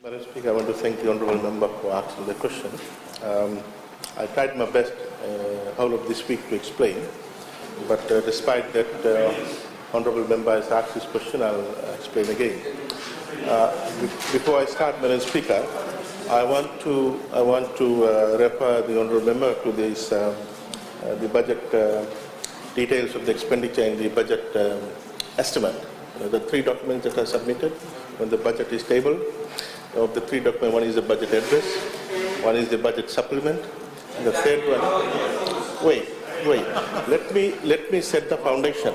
Madam Speaker, I want to thank the Honourable Member for asking the question. I tried my best whole of this week to explain, but despite that, Honourable Member has asked this question, I'll explain again. Before I start, Madam Speaker, I want to refer the Honourable Member to this, the budget details of the expenditure and the budget estimate. The three documents that are submitted when the budget is tabled. Of the three documents, one is the budget address, one is the budget supplement, and the third one. Wait. Let me set the foundation.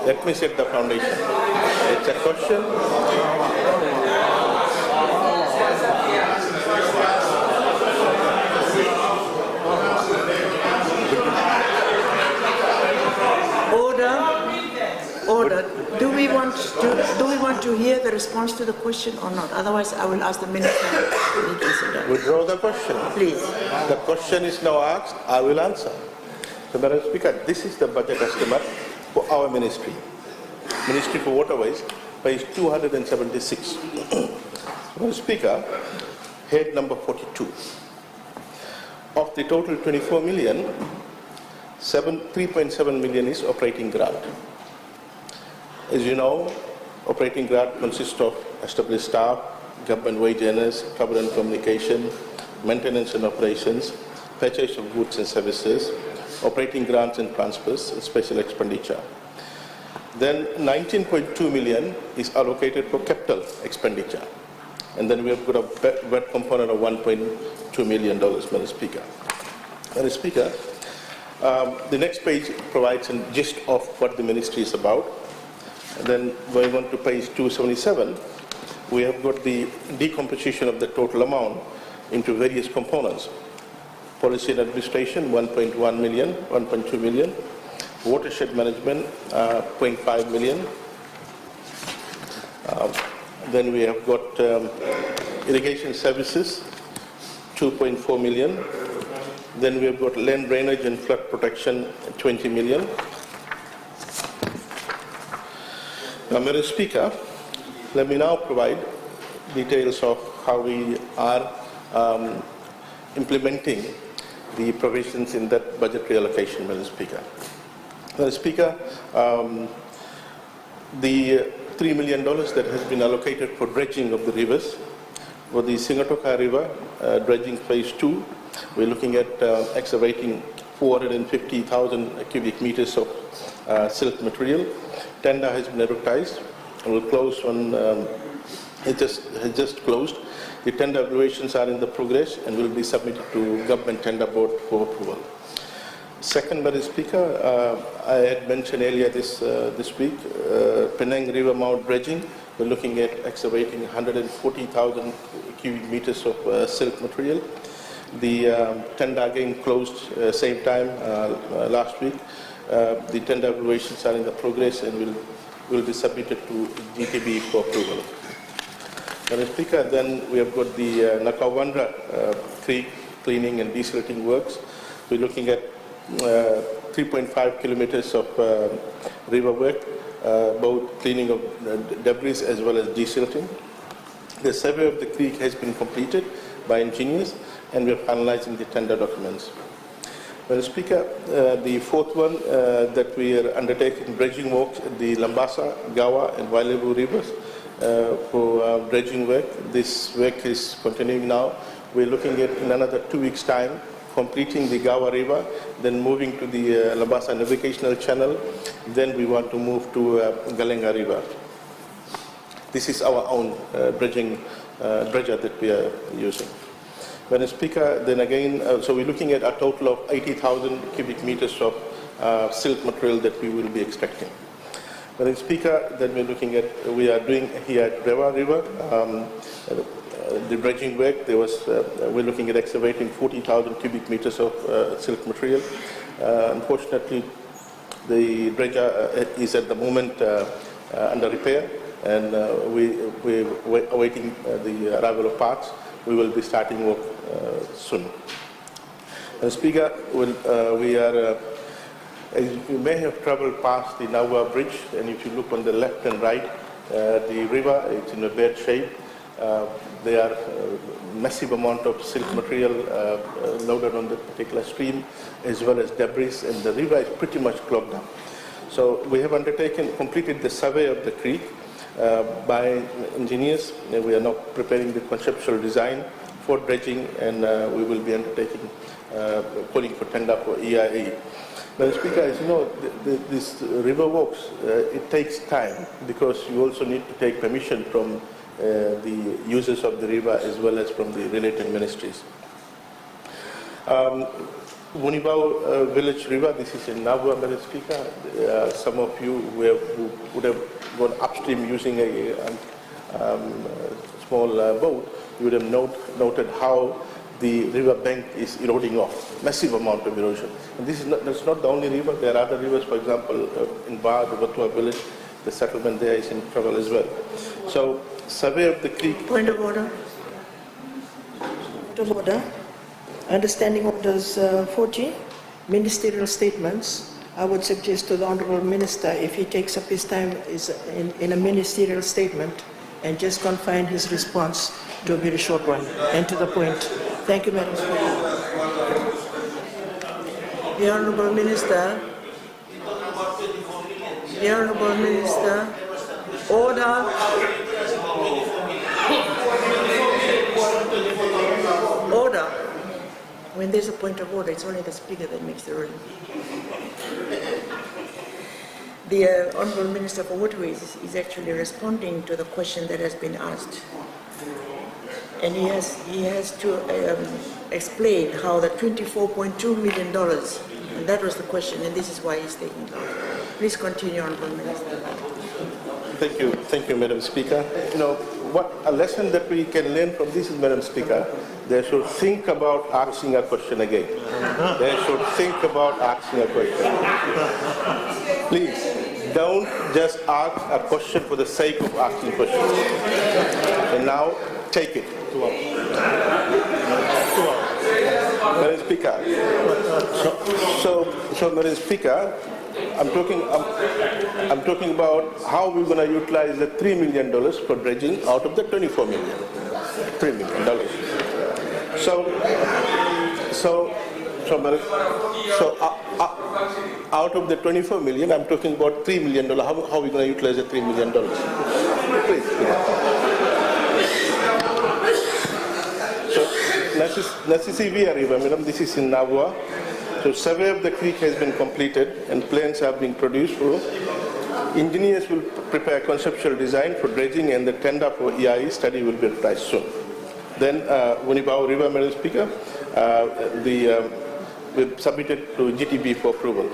Let me set the foundation. It's a question. Order. Do we want to hear the response to the question or not? Otherwise, I will ask the Minister to reconsider. Withdraw the question. Please. The question is now asked. I will answer. So, Madam Speaker, this is the budget estimate for our ministry. Ministry for Waterways, page 276. Madam Speaker, head number 42. Of the total 24 million, 3.7 million is operating grant. As you know, operating grant consists of established staff, government wage earners, travel and communication, maintenance and operations, purchase of goods and services, operating grants and transfers, and special expenditure. Then 19.2 million is allocated for capital expenditure. And then we have got a VAT component of $1.2 million, Madam Speaker. Madam Speaker, the next page provides a gist of what the ministry is about. And then going on to page 277, we have got the decomposition of the total amount into various components. Policy and administration, 1.1 million, 1.2 million. Watershed management, 0.5 million. Then we have got irrigation services, 2.4 million. Then we have got land drainage and flood protection, 20 million. Now, Madam Speaker, let me now provide details of how we are implementing the provisions in that budgetary allocation, Madam Speaker. Madam Speaker, the $3 million that has been allocated for dredging of the rivers, for the Singatoka River dredging phase 2, we're looking at excavating 450,000 cubic meters of silt material. Tender has been advertised and will close on, it has just closed. The tender evaluations are in the progress and will be submitted to Government Tender Board for approval. Second, Madam Speaker, I had mentioned earlier this week, Penang River mouth dredging. We're looking at excavating 140,000 cubic meters of silt material. The tender again closed same time last week. The tender evaluations are in the progress and will be submitted to GTB for approval. Madam Speaker, then we have got the Nakawandra Creek cleaning and desilting works. We're looking at 3.5 kilometers of river work, both cleaning of debris as well as desilting. The survey of the creek has been completed by engineers and we are finalizing the tender documents. Madam Speaker, the fourth one that we are undertaking dredging works at the Lambasa, Gawa and Wailebu rivers for dredging work. This work is continuing now. We're looking at in another 2 weeks' time completing the Gawa River, then moving to the Lambasa Navigational Channel, then we want to move to Galenga River. This is our own dredger that we are using. Madam Speaker, then again, so we're looking at a total of 80,000 cubic meters of silt material that we will be extracting. Madam Speaker, then we're looking at, we are doing here at Rewa River, the dredging work. We're looking at excavating 40,000 cubic meters of silt material. Unfortunately, the dredger is at the moment under repair, and we're awaiting the arrival of parts. We will be starting work soon. Speaker, we are You may have traveled past the Naua Bridge, and if you look on the left and right, the river, it's in a bad shape. There are massive amount of silt material loaded on the particular stream, as well as debris, and the river is pretty much clogged up. So we have completed the survey of the creek by engineers. We are now preparing the conceptual design for dredging, and we will be undertaking calling for tender for EIA. Now, Speaker, as you know, this river walks, it takes time because you also need to take permission from the users of the river as well as from the related ministries. Munibao Village River, this is in Nabua, Madam Speaker. Some of you who would have gone upstream using a small boat, you would have noted how the river bank is eroding off, massive amount of erosion. And that's not the only river. There are other rivers, for example, in Bar, the Waterways village, the settlement there is in trouble as well. So, survey of the creek. Point of order. Point of order. Understanding orders 40, ministerial statements. I would suggest to the Honourable Minister, if he takes up his time is in a ministerial statement, and just confine his response to a very short one and to the point. Thank you, Madam Speaker. The Honourable Minister. The Honourable Minister. Order. Order. When there's a point of order, it's only the Speaker that makes the ruling. The Honourable Minister for Waterways is actually responding to the question that has been asked. And he has to explain how the $24.2 million, and that was the question, and this is why he's taking long. Please continue, Honourable Minister. Thank you, Madam Speaker. You know, what a lesson that we can learn from this is, Madam Speaker, they should think about asking a question again. They should think about asking a question. Please, don't just ask a question for the sake of asking questions. And now, take it. Madam Speaker, so Madam Speaker, I'm talking about how we're going to utilize the $3 million for dredging out of the $24 million. $3 million. So out of the 24 million, I'm talking about $3 million. How are we going to utilize the $3 million? Please. So, Nasisi River, Madam, this is in Nabua. So, survey of the creek has been completed and plans are being produced. Engineers will prepare conceptual design for dredging, and the tender for EIA study will be advertised soon. Then, Munibao River, Madam Speaker, we've submitted to GTB for approval.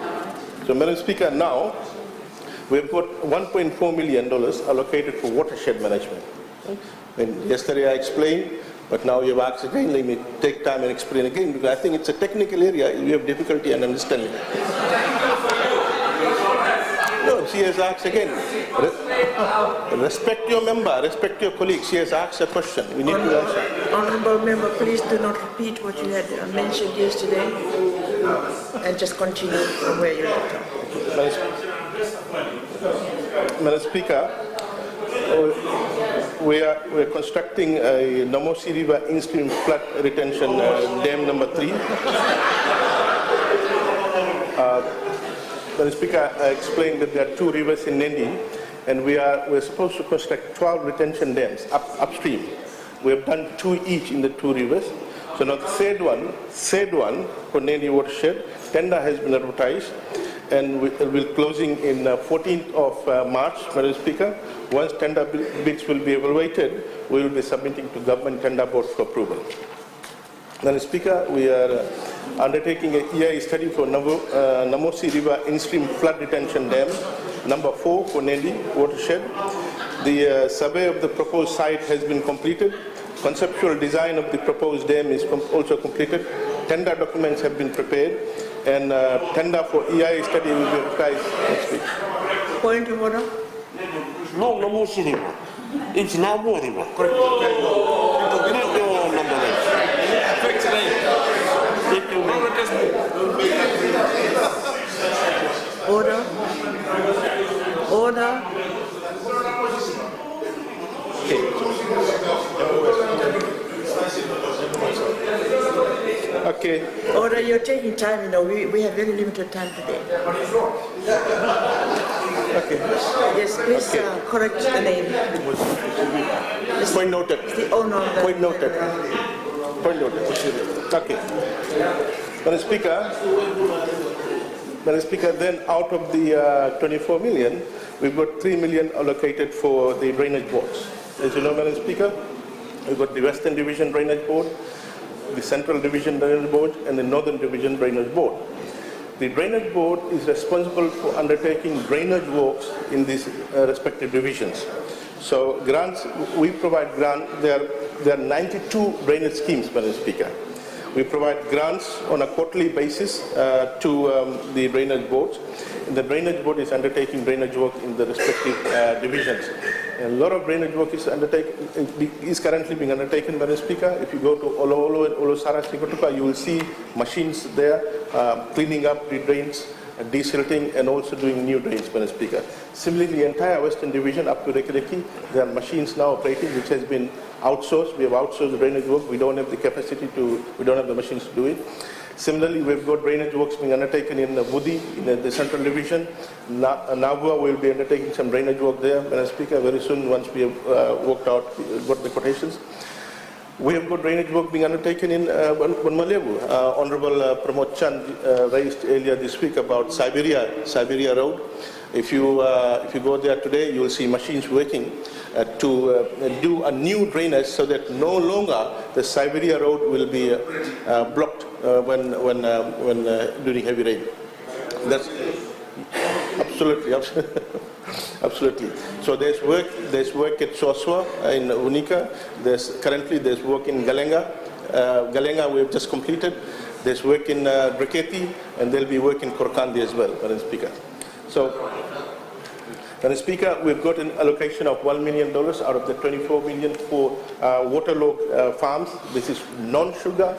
So, Madam Speaker, now we've got $1.4 million allocated for watershed management. And yesterday I explained, but now you've asked again. Let me take time and explain again, because I think it's a technical area. You have difficulty in understanding. No, she has asked again. Respect your member, respect your colleague. She has asked a question. We need to answer. Honourable Member, please do not repeat what you had mentioned yesterday, and just continue from where you left off. Madam Speaker, we are constructing a Namosi River in-stream flood retention dam number 3. Madam Speaker, I explained that there are 2 rivers in Nendi, and we're supposed to construct 12 retention dams upstream. We have done 2 each in the 2 rivers. So now the third one for Nendi watershed, tender has been advertised, and we'll be closing in 14th of March, Madam Speaker. Once tender bids will be evaluated, we will be submitting to Government Tender Board for approval. Madam Speaker, we are undertaking an EIA study for Namosi River in-stream flood retention dam, number 4 for Nendi watershed. The survey of the proposed site has been completed. Conceptual design of the proposed dam is also completed. Tender documents have been prepared, and tender for EIA study will be advertised next week. Point of order. No, Namosi River. It's Nabua River. Correct. Not your number. Order. Order. Okay. Okay. Order, you're taking time, we have very limited time today. Okay. Yes, please correct the name. Point noted. It's the owner of the... Point noted. Point noted. Okay. Madam Speaker, then out of the 24 million, we've got 3 million allocated for the drainage boards. As you know, Madam Speaker, we've got the Western Division Drainage Board, the Central Division Drainage Board, and the Northern Division Drainage Board. The Drainage Board is responsible for undertaking drainage works in these respective divisions. So grants, we provide grants, there are 92 drainage schemes, Madam Speaker. We provide grants on a quarterly basis to the drainage boards. And the drainage board is undertaking drainage work in the respective divisions. And a lot of drainage work is currently being undertaken, Madam Speaker. If you go to Olo Olo and Olosara Sikotuka, you will see machines there cleaning up the drains, desilting, and also doing new drains, Madam Speaker. Similarly, the entire Western Division up to Rekereki, there are machines now operating which has been outsourced. We have outsourced the drainage work. We don't have the capacity we don't have the machines to do it. Similarly, we've got drainage works being undertaken in Budi, in the Central Division. Nabua will be undertaking some drainage work there, Madam Speaker, very soon once we have got the quotations. We have got drainage work being undertaken in Malebu. Honorable Pramod Chand raised earlier this week about Siberia Road. If you go there today, you will see machines working to do a new drainage so that no longer the Siberia Road will be blocked when during heavy rain. That's absolutely. Absolutely. So there's work at Soswa in Unika. Currently there's work in Galenga. Galenga we have just completed. There's work in Breketi, and there'll be work in Korkandi as well, Madam Speaker. So, Madam Speaker, we've got an allocation of $1 million out of the 24 million for waterlogged farms. This is non-sugar,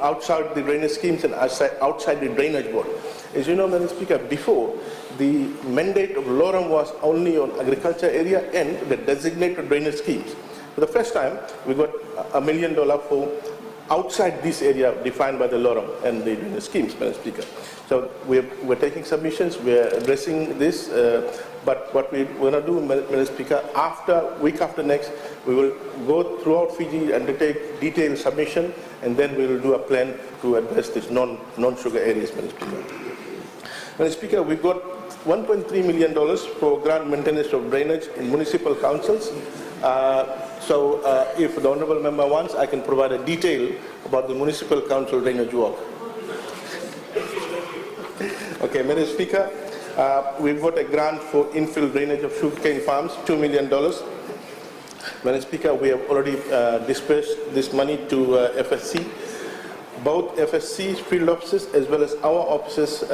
outside the drainage schemes and outside the drainage board. As you know, Madam Speaker, before, the mandate of LORAM was only on agriculture area and the designated drainage schemes. For the first time, we got $1 million for outside this area defined by the LORAM and the drainage schemes, Madam Speaker. So we're taking submissions, we're addressing this, but what we're going to do, Madam Speaker, week after next, we will go throughout Fiji and take detailed submission, and then we will do a plan to address these non-sugar areas, Madam Speaker. Madam Speaker, we've got $1.3 million for grant maintenance of drainage in municipal councils. If the Honourable Member wants, I can provide a detail about the municipal council drainage work. Okay, Madam Speaker, we've got a grant for infill drainage of sugarcane farms, $2 million. Madam Speaker, we have already dispersed this money to FSC. Both FSC's field offices as well as our offices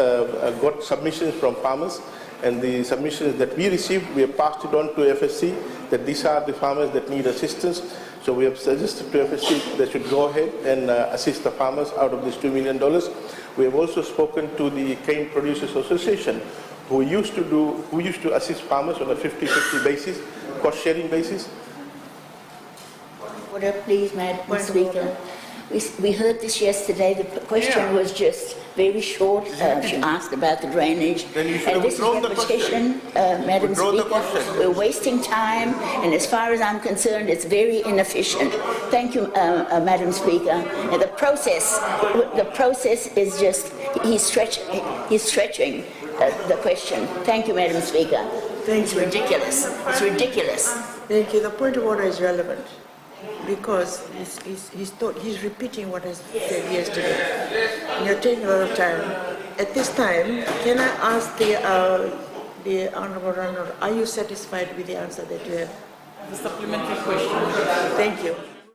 got submissions from farmers, and the submissions that we received, we have passed it on to FSC, that these are the farmers that need assistance. So we have suggested to FSC they should go ahead and assist the farmers out of this $2 million. We have also spoken to the Cane Producers Association, who used to assist farmers on a 50-50 basis, cost-sharing basis. Order, please, Madam Speaker. We heard this yesterday. The question was just very short. She asked about the drainage. And this is repetition, Madam Speaker. We're wasting time, and as far as I'm concerned, it's very inefficient. Thank you, Madam Speaker. And the process is just, he's stretching the question. Thank you, Madam Speaker. It's ridiculous. It's ridiculous. Thank you. The point of order is relevant, because he's repeating what I said yesterday. And you're taking a lot of time. At this time, can I ask the Honourable Runner, are you satisfied with the answer that you have? The supplementary question. Thank you.